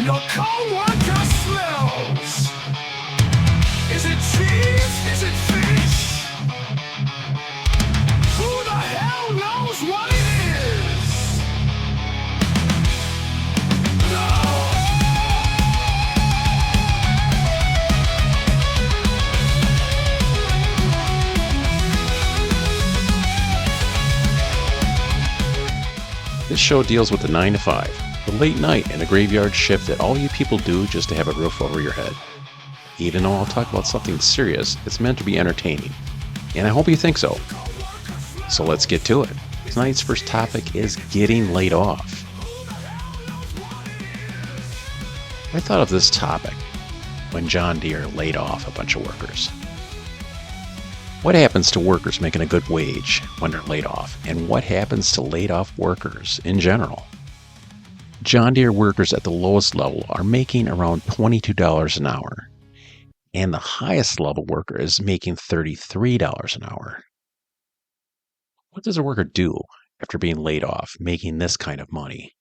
Your coworker smells. Is it cheese? Is it fish? Who the hell knows what it is? No. This show deals with the 9 to 5, the late night and the graveyard shift that all you people do just to have a roof over your head. Even though I'll talk about something serious, it's meant to be entertaining. And I hope you think so. So let's get to it. Tonight's first topic is getting laid off. I thought of this topic when John Deere laid off a bunch of workers. What happens to workers making a good wage when they're laid off? And what happens to laid off workers in general? John Deere workers at the lowest level are making around $22 an hour. And the highest level worker is making $33 an hour. What does a worker do after being laid off, making this kind of money?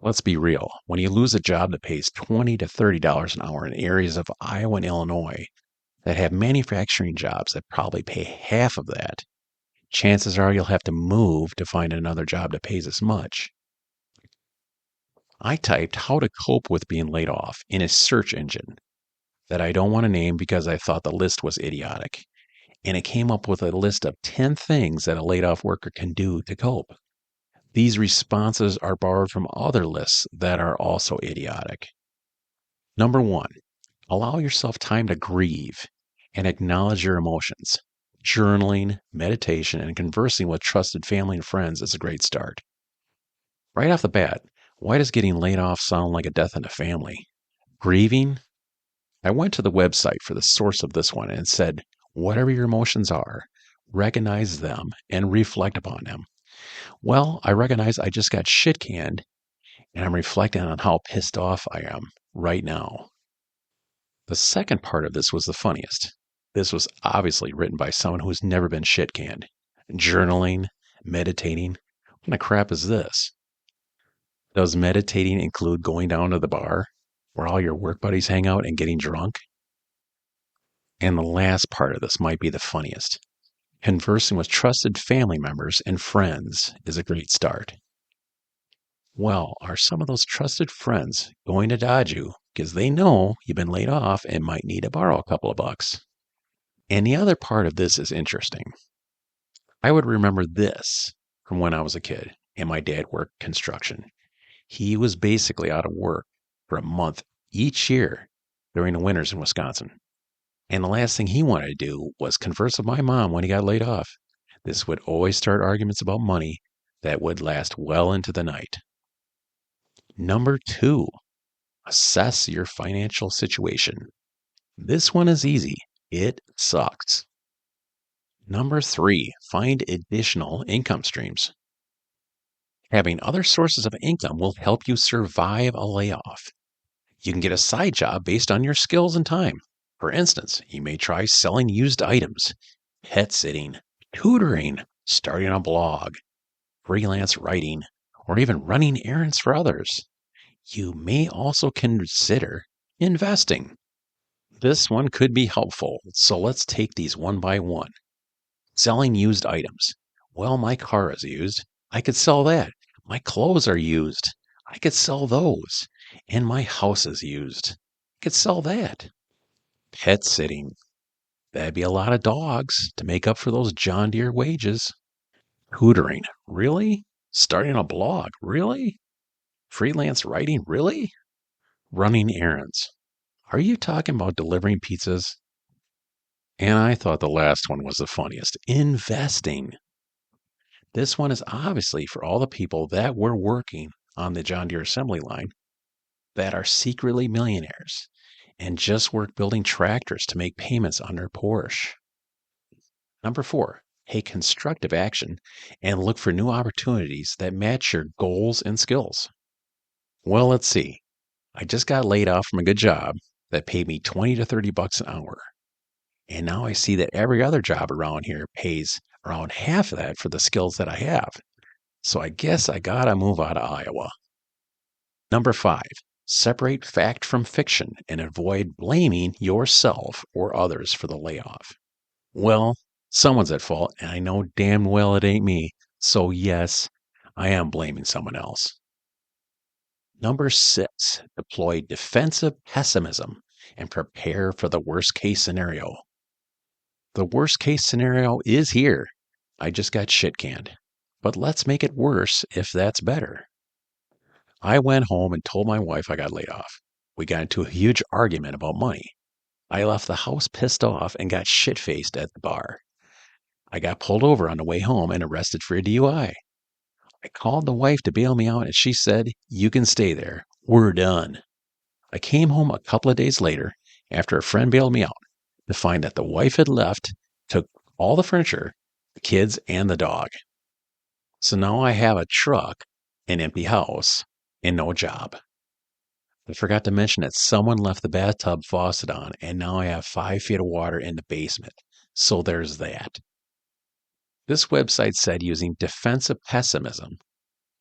Let's be real. When you lose a job that pays $20 to $30 an hour in areas of Iowa and Illinois that have manufacturing jobs that probably pay half of that, chances are you'll have to move to find another job that pays as much. I typed how to cope with being laid off in a search engine that I don't want to name because I thought the list was idiotic. And it came up with a list of 10 things that a laid off worker can do to cope. These responses are borrowed from other lists that are also idiotic. Number 1, allow yourself time to grieve and acknowledge your emotions. Journaling, meditation, and conversing with trusted family and friends is a great start. Right off the bat, why does getting laid off sound like a death in the family? Grieving? I went to the website for the source of this one and said, whatever your emotions are, recognize them and reflect upon them. Well, I recognize I just got shit canned, and I'm reflecting on how pissed off I am right now. The second part of this was the funniest. This was obviously written by someone who's never been shit canned. Journaling, meditating, what kind of crap is this? Does meditating include going down to the bar where all your work buddies hang out and getting drunk? And the last part of this might be the funniest. Conversing with trusted family members and friends is a great start. Well, are some of those trusted friends going to dodge you because they know you've been laid off and might need to borrow a couple of bucks? And the other part of this is interesting. I would remember this from when I was a kid and my dad worked construction. He was basically out of work for a month each year during the winters in Wisconsin. And the last thing he wanted to do was converse with my mom when he got laid off. This would always start arguments about money that would last well into the night. Number 2, assess your financial situation. This one is easy. It sucks. Number 3, find additional income streams. Having other sources of income will help you survive a layoff. You can get a side job based on your skills and time. For instance, you may try selling used items, pet sitting, tutoring, starting a blog, freelance writing, or even running errands for others. You may also consider investing. This one could be helpful, so let's take these one by one. Selling used items. Well, my car is used. I could sell that. My clothes are used. I could sell those. And my house is used. I could sell that. Pet sitting. That'd be a lot of dogs to make up for those John Deere wages. Tutoring. Really? Starting a blog. Really? Freelance writing. Really? Running errands. Are you talking about delivering pizzas? And I thought the last one was the funniest. Investing. This one is obviously for all the people that were working on the John Deere assembly line that are secretly millionaires and just work building tractors to make payments on their Porsche. Number 4, take constructive action and look for new opportunities that match your goals and skills. Well, let's see. I just got laid off from a good job that paid me 20 to 30 bucks an hour. And now I see that every other job around here pays around half of that for the skills that I have. So I guess I gotta move out of Iowa. Number 5, Separate fact from fiction and avoid blaming yourself or others for the layoff. Well, someone's at fault, and I know damn well it ain't me. So, yes, I am blaming someone else. Number 6, deploy defensive pessimism and prepare for the worst case scenario. The worst case scenario is here. I just got shit canned. But let's make it worse if that's better. I went home and told my wife I got laid off. We got into a huge argument about money. I left the house pissed off and got shit-faced at the bar. I got pulled over on the way home and arrested for a DUI. I called the wife to bail me out and she said, "You can stay there. We're done." I came home a couple of days later after a friend bailed me out to find that the wife had left, took all the furniture, the kids, and the dog. So now I have a truck, an empty house, and no job. I forgot to mention that someone left the bathtub faucet on, and now I have 5 feet of water in the basement. So there's that. This website said using defensive pessimism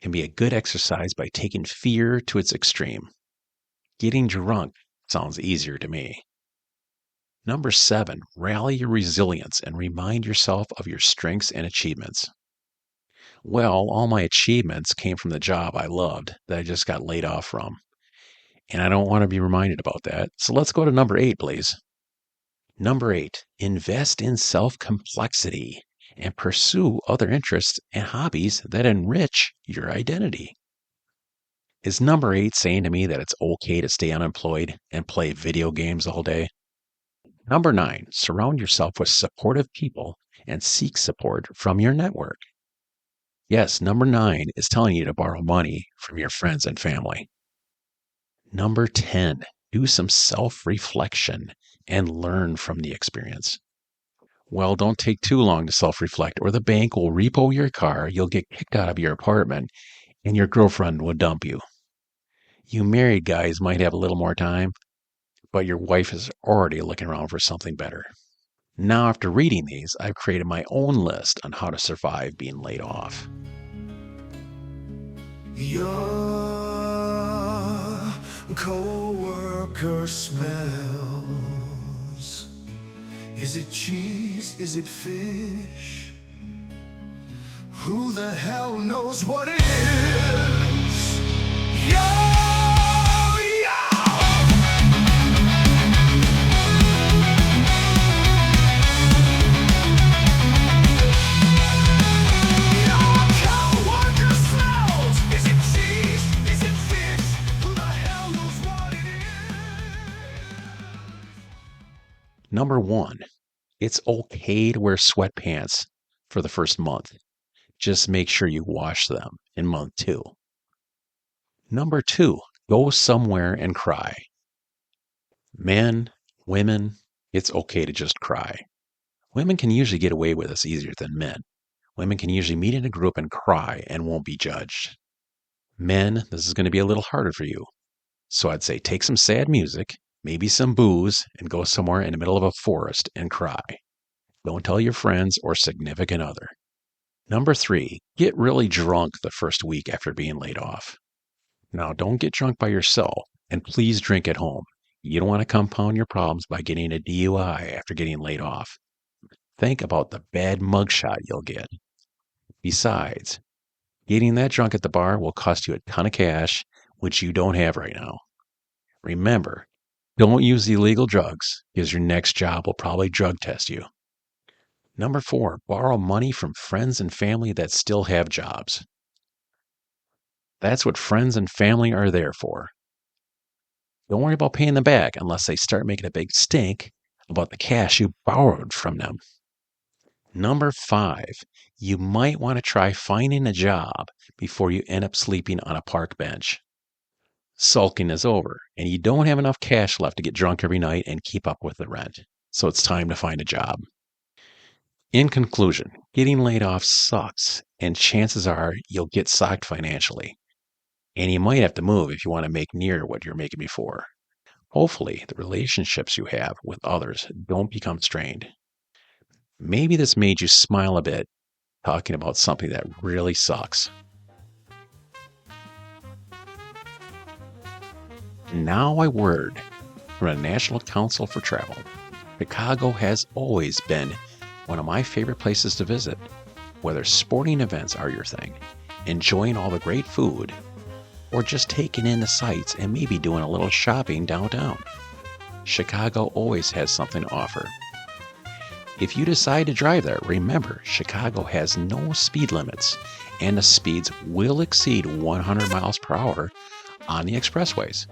can be a good exercise by taking fear to its extreme. Getting drunk sounds easier to me. Number 7, rally your resilience and remind yourself of your strengths and achievements. Well, all my achievements came from the job I loved that I just got laid off from. And I don't want to be reminded about that. So let's go to number 8, please. Number 8, invest in self-complexity and pursue other interests and hobbies that enrich your identity. Is number 8 saying to me that it's okay to stay unemployed and play video games all day? Number 9, surround yourself with supportive people and seek support from your network. Yes, number 9 is telling you to borrow money from your friends and family. Number 10, do some self-reflection and learn from the experience. Well, don't take too long to self-reflect or the bank will repo your car, you'll get kicked out of your apartment, and your girlfriend will dump you. You married guys might have a little more time, but your wife is already looking around for something better. Now, after reading these, I've created my own list on how to survive being laid off. Your coworker smells. Is it cheese? Is it fish? Who the hell knows what it is? Yo! Number 1, it's okay to wear sweatpants for the first month. Just make sure you wash them in month 2. Number 2, go somewhere and cry. Men, women, it's okay to just cry. Women can usually get away with this easier than men. Women can usually meet in a group and cry and won't be judged. Men, this is going to be a little harder for you. So I'd say take some sad music, maybe some booze, and go somewhere in the middle of a forest and cry. Don't tell your friends or significant other. Number 3, get really drunk the first week after being laid off. Now, don't get drunk by yourself, and please drink at home. You don't want to compound your problems by getting a DUI after getting laid off. Think about the bad mugshot you'll get. Besides, getting that drunk at the bar will cost you a ton of cash, which you don't have right now. Remember, don't use illegal drugs because your next job will probably drug test you. Number 4, borrow money from friends and family that still have jobs. That's what friends and family are there for. Don't worry about paying them back unless they start making a big stink about the cash you borrowed from them. Number 5, you might want to try finding a job before you end up sleeping on a park bench. Sulking is over, and you don't have enough cash left to get drunk every night and keep up with the rent. So it's time to find a job. In conclusion, getting laid off sucks, and chances are you'll get socked financially. And you might have to move if you want to make near what you're making before. Hopefully, the relationships you have with others don't become strained. Maybe this made you smile a bit, talking about something that really sucks. Now a word from the National Council for Travel. Chicago has always been one of my favorite places to visit. Whether sporting events are your thing, enjoying all the great food, or just taking in the sights and maybe doing a little shopping downtown, Chicago always has something to offer. If you decide to drive there, remember Chicago has no speed limits and the speeds will exceed 100 miles per hour on the expressways.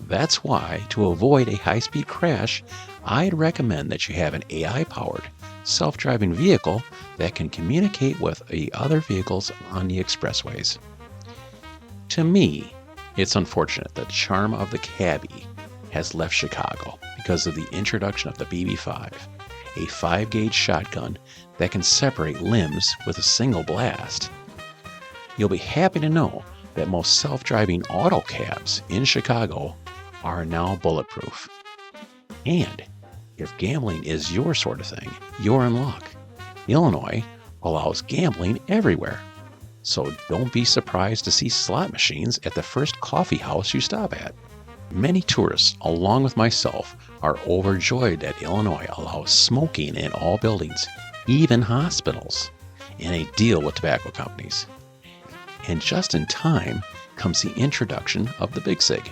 That's why, to avoid a high-speed crash, I'd recommend that you have an AI-powered, self-driving vehicle that can communicate with the other vehicles on the expressways. To me, it's unfortunate that the charm of the cabbie has left Chicago because of the introduction of the BB5, a 5-gauge shotgun that can separate limbs with a single blast. You'll be happy to know that most self-driving auto cabs in Chicago are now bulletproof. And if gambling is your sort of thing, you're in luck. Illinois allows gambling everywhere. So don't be surprised to see slot machines at the first coffee house you stop at. Many tourists, along with myself, are overjoyed that Illinois allows smoking in all buildings, even hospitals, and a deal with tobacco companies. And just in time comes the introduction of the Big Sig,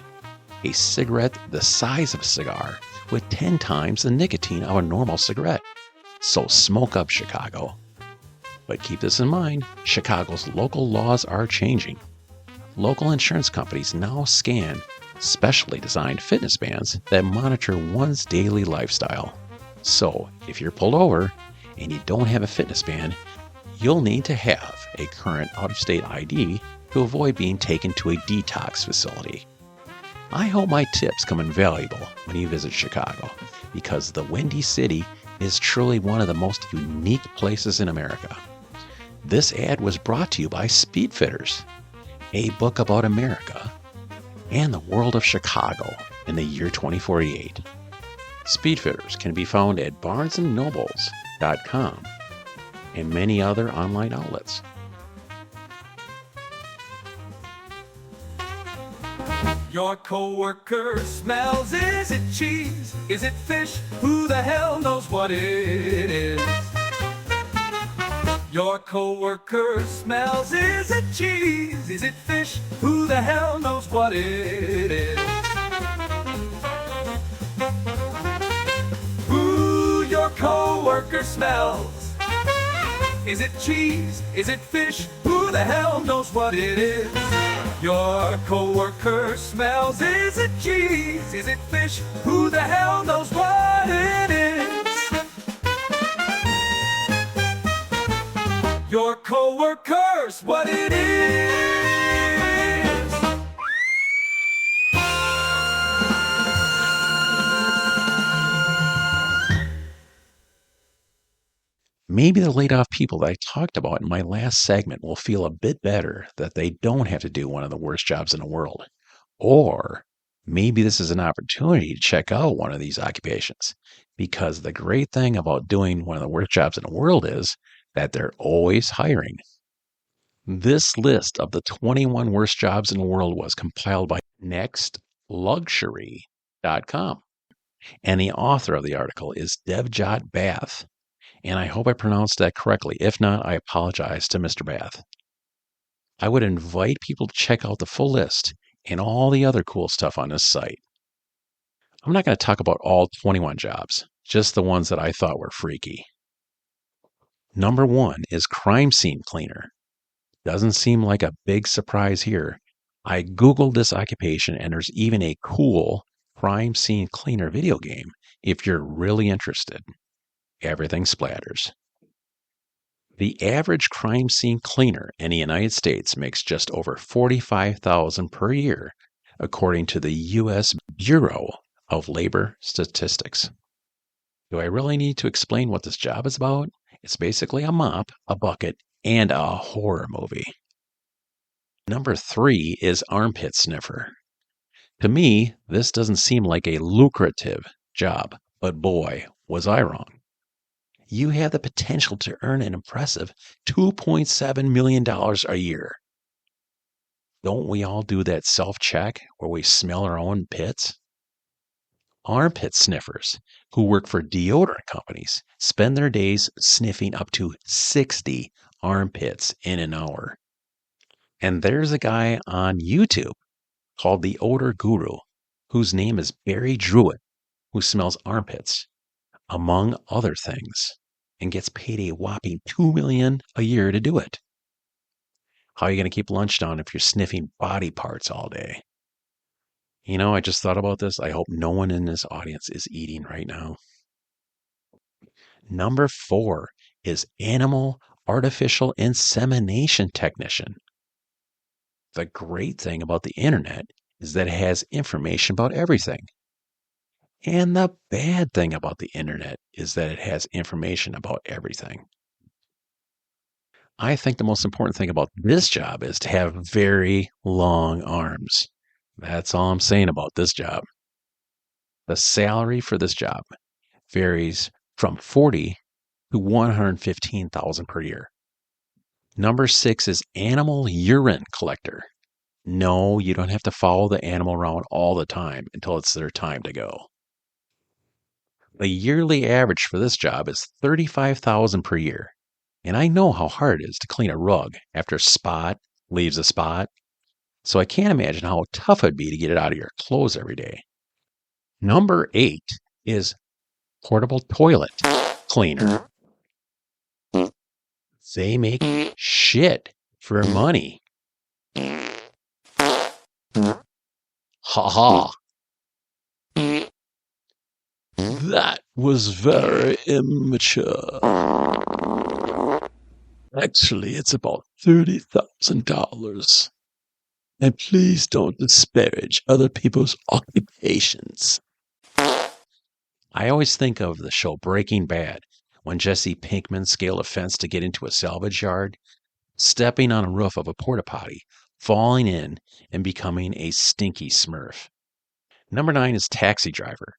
a cigarette the size of a cigar with 10 times the nicotine of a normal cigarette. So smoke up, Chicago. But keep this in mind, Chicago's local laws are changing. Local insurance companies now scan specially designed fitness bands that monitor one's daily lifestyle. So if you're pulled over and you don't have a fitness band, you'll need to have a current out-of-state ID to avoid being taken to a detox facility. I hope my tips come invaluable when you visit Chicago, because the Windy City is truly one of the most unique places in America. This ad was brought to you by Speedfitters, a book about America and the world of Chicago in the year 2048. Speedfitters can be found at barnesandnobles.com and many other online outlets. Your coworker smells, is it cheese? Is it fish? Who the hell knows what it is? Your coworker smells, is it cheese? Is it fish? Who the hell knows what it is? Who your coworker smells? Is it cheese? Is it fish? Who the hell knows what it is? Your coworker smells, is it cheese? Is it fish? Who the hell knows what it is? Your coworkers, what it is. Maybe the laid off people that I talked about in my last segment will feel a bit better that they don't have to do one of the worst jobs in the world. Or maybe this is an opportunity to check out one of these occupations, because the great thing about doing one of the worst jobs in the world is that they're always hiring. This list of the 21 worst jobs in the world was compiled by nextluxury.com. And the author of the article is Devjot Bath. And I hope I pronounced that correctly. If not, I apologize to Mr. Bath. I would invite people to check out the full list and all the other cool stuff on this site. I'm not going to talk about all 21 jobs, just the ones that I thought were freaky. Number 1 is crime scene cleaner. Doesn't seem like a big surprise here. I Googled this occupation and there's even a cool crime scene cleaner video game if you're really interested. Everything splatters. The average crime scene cleaner in the United States makes just over $45,000 per year, according to the U.S. Bureau of Labor Statistics. Do I really need to explain what this job is about? It's basically a mop, a bucket, and a horror movie. Number 3 is armpit sniffer. To me, this doesn't seem like a lucrative job, but boy, was I wrong. You have the potential to earn an impressive $2.7 million a year. Don't we all do that self-check where we smell our own pits? Armpit sniffers who work for deodorant companies spend their days sniffing up to 60 armpits in an hour. And there's a guy on YouTube called the Odor Guru, whose name is Barry Druitt, who smells armpits, among other things, and gets paid a whopping $2 million a year to do it. How are you going to keep lunch down if you're sniffing body parts all day? I just thought about this. I hope no one in this audience is eating right now. Number 4 is animal artificial insemination technician. The great thing about the internet is that it has information about everything. And the bad thing about the internet is that it has information about everything. I think the most important thing about this job is to have very long arms. That's all I'm saying about this job. The salary for this job varies from $40,000 to $115,000 per year. Number 6 is animal urine collector. No, you don't have to follow the animal around all the time until it's their time to go. The yearly average for this job is $35,000 per year. And I know how hard it is to clean a rug after Spot leaves a spot. So I can't imagine how tough it'd be to get it out of your clothes every day. Number 8 is portable toilet cleaner. They make shit for money. Ha ha. That was very immature. Actually, it's about $30,000. And please don't disparage other people's occupations. I always think of the show Breaking Bad when Jesse Pinkman scaled a fence to get into a salvage yard, stepping on a roof of a porta potty, falling in, and becoming a stinky smurf. Number 9 is taxi driver.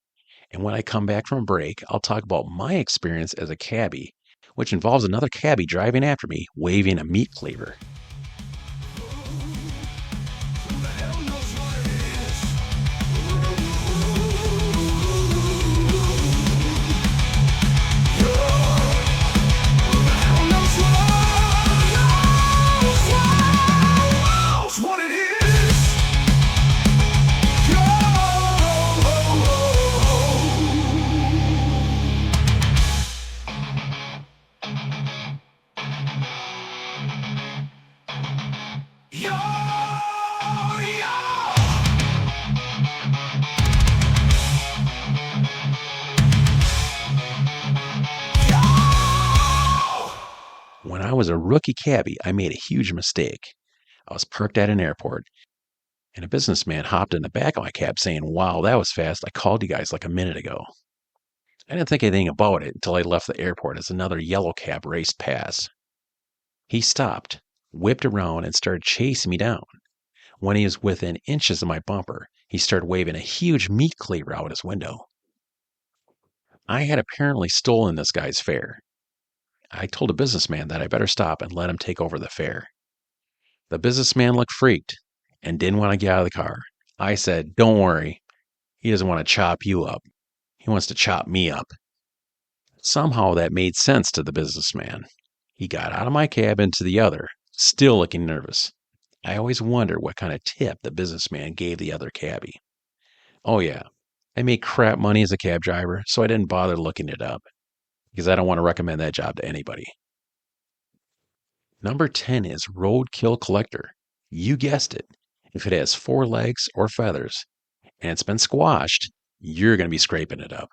And when I come back from a break, I'll talk about my experience as a cabbie, which involves another cabbie driving after me, waving a meat cleaver. When I was a rookie cabbie, I made a huge mistake. I was parked at an airport, and a businessman hopped in the back of my cab saying, "Wow, that was fast. I called you guys like a minute ago." I didn't think anything about it until I left the airport as another yellow cab raced past. He stopped, whipped around, and started chasing me down. When he was within inches of my bumper, he started waving a huge meat cleaver out his window. I had apparently stolen this guy's fare. I told a businessman that I better stop and let him take over the fare. The businessman looked freaked and didn't want to get out of the car. I said, "Don't worry. He doesn't want to chop you up. He wants to chop me up." Somehow that made sense to the businessman. He got out of my cab into the other, still looking nervous. I always wonder what kind of tip the businessman gave the other cabbie. Oh yeah, I made crap money as a cab driver, so I didn't bother looking it up, because I don't want to recommend that job to anybody. Number 10 is roadkill collector. You guessed it. If it has 4 legs or feathers, and it's been squashed, you're going to be scraping it up.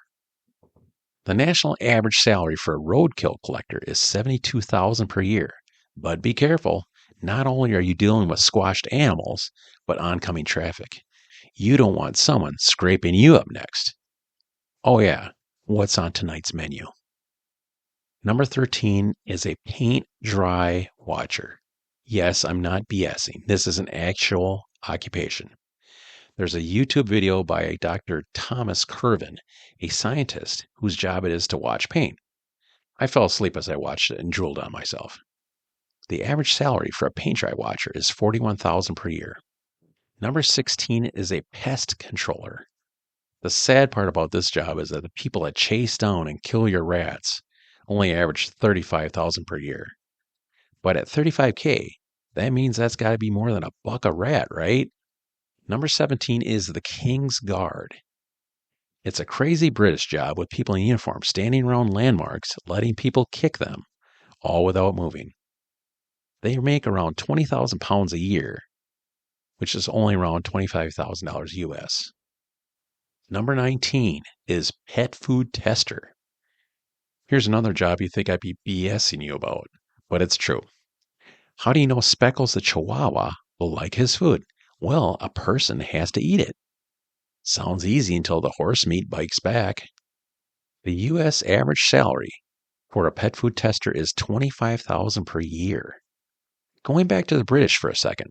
The national average salary for a roadkill collector is $72,000 per year. But be careful. Not only are you dealing with squashed animals, but oncoming traffic. You don't want someone scraping you up next. Oh yeah, what's on tonight's menu? Number 13 is a paint dry watcher. Yes, I'm not BSing. This is an actual occupation. There's a YouTube video by Dr. Thomas Curvin, a scientist whose job it is to watch paint. I fell asleep as I watched it and drooled on myself. The average salary for a paint dry washer is $41,000 per year. Number 16 is a pest controller. The sad part about this job is that the people that chase down and kill your rats only average $35,000 per year. But at $35K, that means that's got to be more than $1 a rat, right? Number 17 is the King's Guard. It's a crazy British job with people in uniform standing around landmarks, letting people kick them, all without moving. They make around £20,000 a year, which is only around $25,000 US. Number 19 is pet food tester. Here's another job you think I'd be BSing you about, but it's true. How do you know Speckles the Chihuahua will like his food? Well, a person has to eat it. Sounds easy until the horse meat bites back. The U.S. average salary for a pet food tester is $25,000 per year. Going back to the British for a second,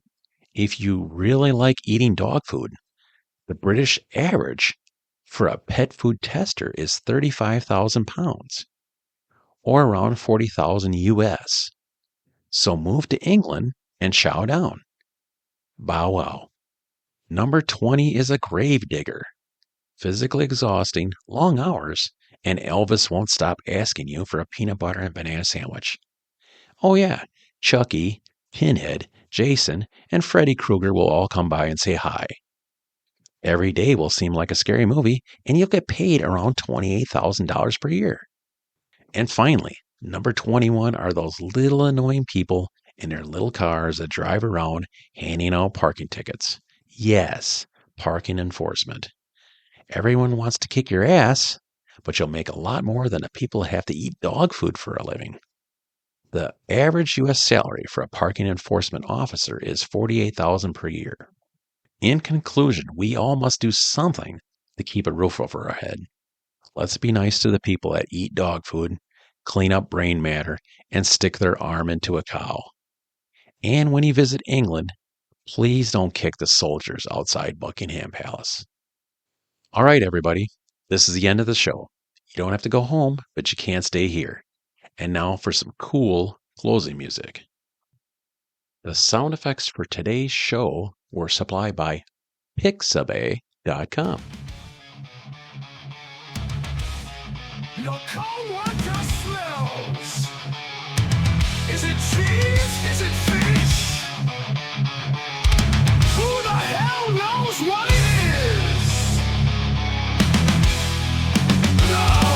if you really like eating dog food, the British average for a pet food tester is £35,000, or around $40,000 US. So move to England and chow down. Bow wow. Number 20 is a grave digger. Physically exhausting, long hours, and Elvis won't stop asking you for a peanut butter and banana sandwich. Oh yeah, Chucky, Pinhead, Jason, and Freddy Krueger will all come by and say hi. Every day will seem like a scary movie, and you'll get paid around $28,000 per year. And finally, number 21 are those little annoying people in their little cars that drive around handing out parking tickets. Yes, parking enforcement. Everyone wants to kick your ass, but you'll make a lot more than the people who have to eat dog food for a living. The average U.S. salary for a parking enforcement officer is $48,000 per year. In conclusion, we all must do something to keep a roof over our head. Let's be nice to the people that eat dog food, clean up brain matter, and stick their arm into a cow. And when you visit England, please don't kick the soldiers outside Buckingham Palace. All right, everybody, this is the end of the show. You don't have to go home, but you can't stay here. And now for some cool closing music. The sound effects for today's show were supplied by Pixabay.com. Your coworker smells. Is it cheese? Is it fish? Who the hell knows what it is? No!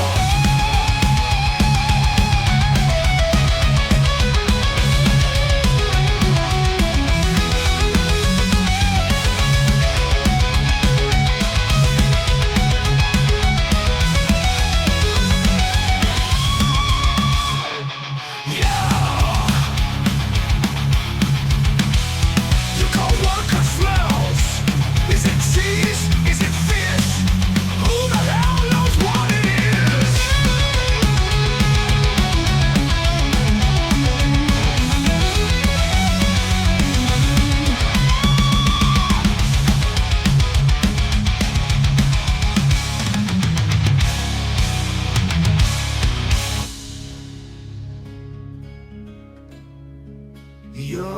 Your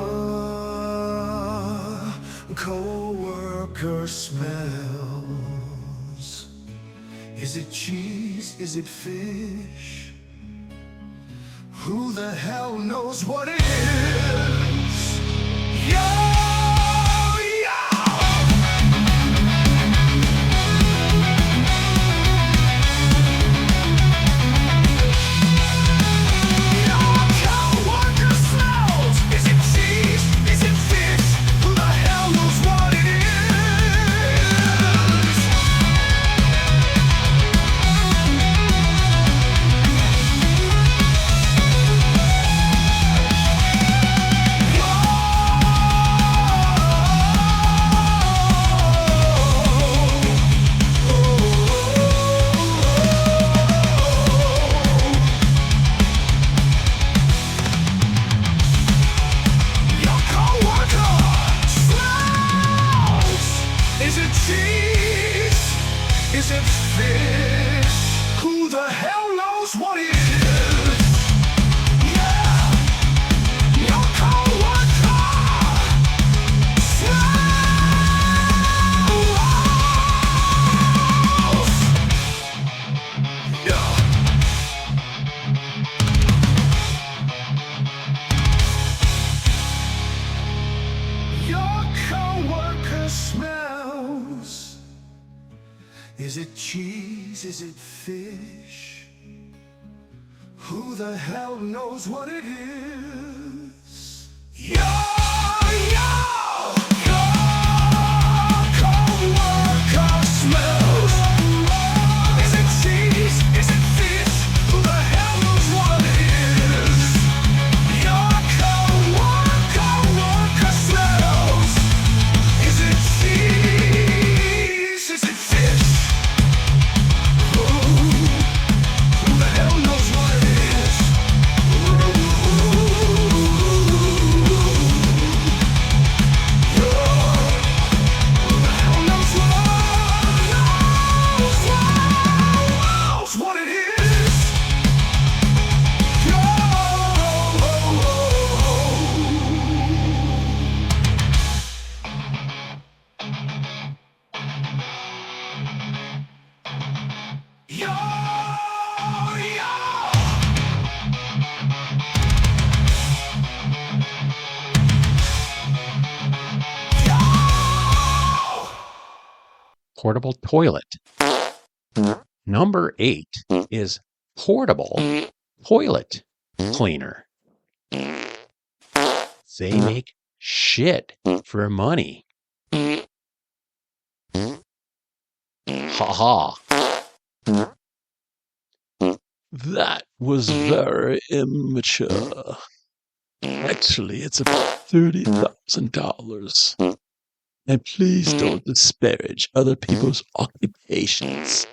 coworker smells. Is it cheese? Is it fish? Who the hell knows what it is? Yo! Is it fish? Who the hell knows what it is? Yeah, coworker smells. Is it cheese? Is it fish? Who the hell knows what it is? Your coworker smells. Is it cheese? Is it fish? Who the hell knows what it is? Your coworker smells. Is it cheese? Is it fish? Who the hell knows what it is? What it is? Yo, yo. Portable toilet. Number 8 is portable toilet cleaner. They make shit for money. Ha ha. That was very immature. Actually, it's about $30,000. And please don't disparage other people's occupations.